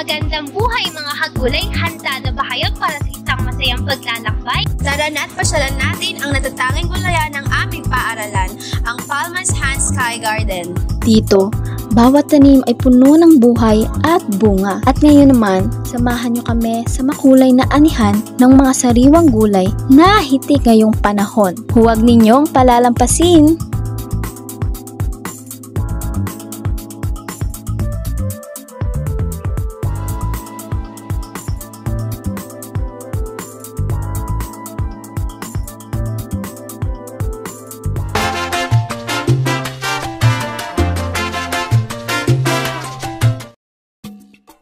Magandang buhay mga kagulay! Handa na ba kayo para sa isang masayang paglalakbay? Tara na't pasyalan natin ang natatanging gulayan ng aming paaralan, ang Palmas Hans Sky Garden. Dito, bawat tanim ay puno ng buhay at bunga. At ngayon naman, samahan nyo kami sa makulay na anihan ng mga sariwang gulay na hitik ngayong panahon. Huwag ninyong palalampasin!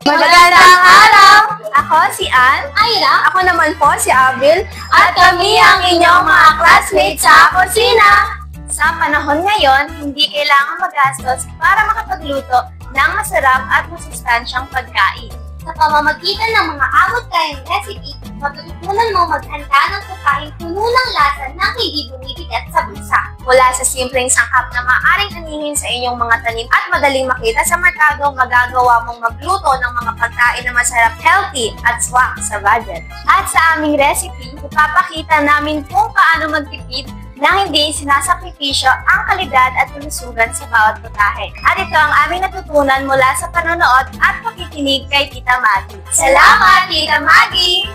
Magandang araw! Ako si Ann. Ira, Ako naman po si Avril. At kami ang inyong mga classmates sa kusina. Sa panahon ngayon, hindi kailangan magastos para makapagluto ng masarap at masustansyang pagkain. sa pamamagitan ng mga abot-kayang recipe, matututunan mo maghanda ng pagkain puno ng lasa na hindi bumibigat sa bulsa. Mula sa simpleng sangkap na maaaring anihin sa inyong mga tanim at madaling makita sa merkado, magagawa mong magluto ng mga pagkain na masarap, healthy at swak sa budget. At sa aming recipe, ipapakita namin kung paano magtipid na hindi sinasakripisyo ang kalidad at kalusugan sa bawat putahe. At ito ang aming natutunan mula sa panonood at pakikinig kay Tita Maggie. Salamat, Tita Maggie!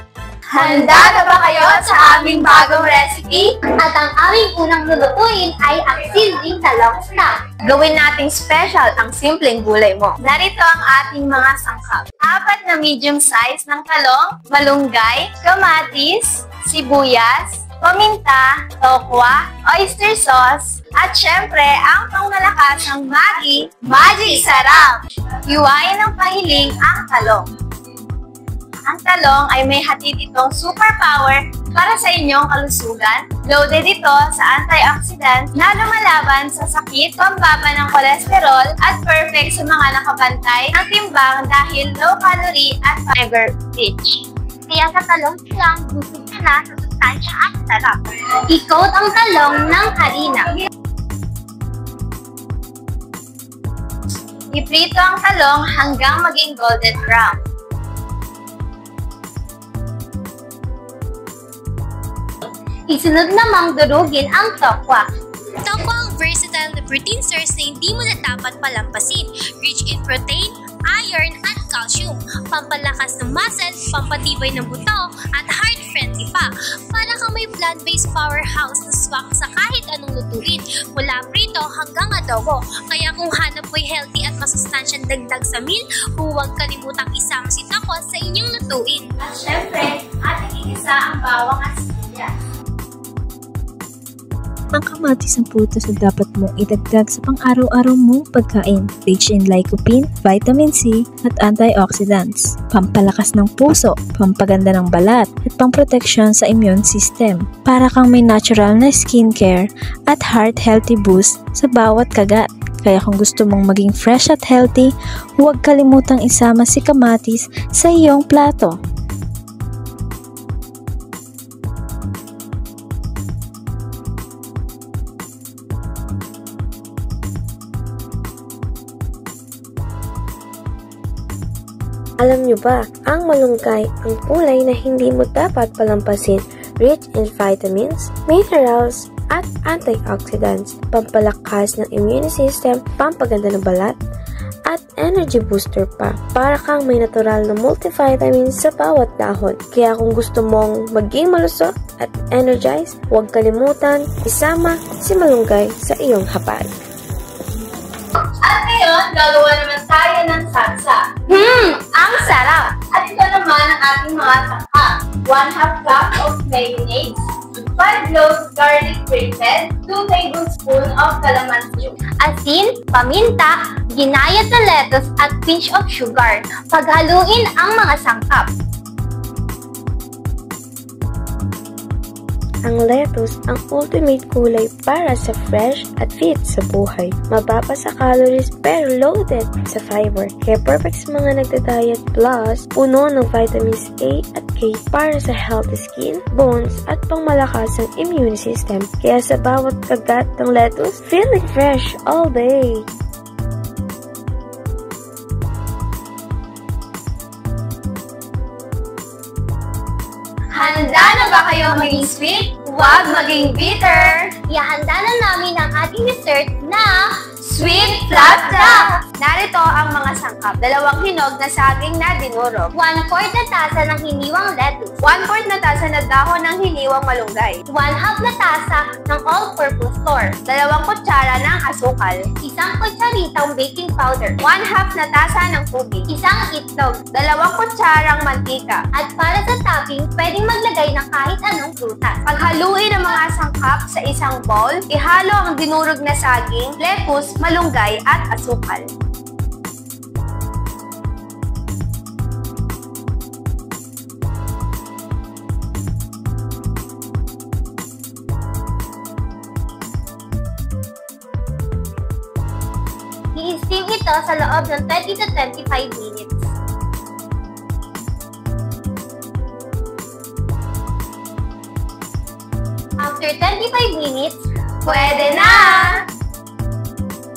Handa na ba kayo sa aming bagong recipe? At ang aming unang lulutuin ay ang simpleng talong snack. Gawin nating special ang simpleng gulay mo. Narito ang ating mga sangkap. 4 na medium size ng talong, malunggay, kamatis, sibuyas, paminta, tokwa, oyster sauce, at syempre, ang pangmalakas ng Maggie, Magic Sarap! Hiwain ng pahiling ang talong. Ang talong ay may hatid itong superpower para sa inyong kalusugan. Loaded ito sa antioxidants na lumalaban sa sakit, pambaba ng kolesterol, at perfect sa mga nakabantay ng timbang dahil low calorie at fiber rich. Kaya sa talong lang, busog ka na sa sustansya at sarap. I-coat ang talong ng harina. Iprito ang talong hanggang maging golden brown. Isunod namang durugin ang tokwa. Tokwa ang versatile na protein source na hindi mo na dapat palampasin. Rich in protein, iron, at calcium. Pampalakas ng muscle, pampatibay ng buto, at heart-friendly pa. Para kang may plant-based powerhouse na swak sa kahit anong lutuin. Mula prito hanggang adobo. Kaya kung hanap mo'y healthy at masustansyang dagdag sa meal, huwag kalimutang isama si tokwa sa inyong lutuin. At syempre, ating igisa ang bawang at sibuyas. Ang kamatis ang prutas na dapat mong idagdag sa pang-araw-araw mong pagkain. Rich in lycopene, vitamin C, at antioxidants. Pampalakas ng puso, pampaganda ng balat, at pamproteksyon sa immune system. Para kang may natural na skincare at heart healthy boost sa bawat kagat. Kaya kung gusto mong maging fresh at healthy, huwag kalimutang isama si kamatis sa iyong plato. Alam nyo ba, ang malunggay ang kulay na hindi mo dapat palampasin, rich in vitamins, minerals, at antioxidants, pampalakas ng immune system, pampaganda ng balat, at energy booster pa. Para kang may natural na multivitamins sa bawat dahon. Kaya kung gusto mong maging malusog at energized, huwag kalimutan isama si malunggay sa iyong hapag. At ngayon, gagawa naman tayo ng salsa. Ang sarap! At ito naman ang ating mga sangkap. 1/2 cup of mayonnaise, 5 cloves garlic grated, 2 tablespoons of calamansi juice, Asin, paminta, ginayat na lettuce at pinch of sugar. Paghaluin ang mga sangkap. Ang lettuce ang ultimate kulay para sa fresh at fit sa buhay. Mababa sa calories pero loaded sa fiber. Kaya perfect sa mga nagda-diet, plus puno ng vitamins A at K para sa healthy skin, bones at pangmalakas ng immune system. Kaya sa bawat kagat ng lettuce, feeling fresh all day. Handa na ba kayo maging sweet? Huwag maging bitter! Ihanda na namin ang ating dessert na Sweet Flapjack! Narito ang mga sangkap. 2 hinog na saging na dinurog. 1/4 na tasa ng hiniwang lettuce. 1/4 na tasa na dahon ng hiniwang malunggay. 1/2 na tasa ng all-purpose flour. 2 kutsara ng asukal. 1 kutsaritang baking powder. 1/2 na tasa ng tubig. 1 itlog. 2 kutsarang mantika. At para sa topping, pwedeng maglagay ng kahit anong prutas. Paghaluin ang mga sangkap sa isang bowl, ihalo ang dinurog na saging, lettuce, malunggay at asukal. I-steam ito sa loob ng 20 to 25 minutes. After 25 minutes, Pwede na!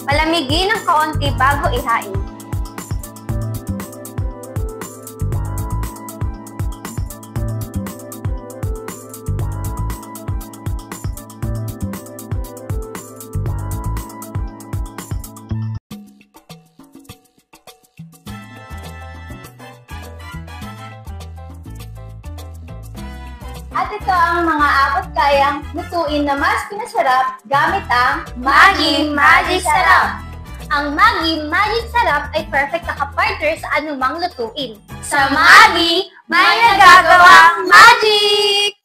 Palamigin ng kaunti bago ihain. At ito ang mga abot kayang lutuin na mas pinasarap gamit ang Maggi Magic Sarap. ang Maggi Magic Sarap ay perfect na kapartner sa anumang lutuin. Sa Maggi, may nagagawang magic!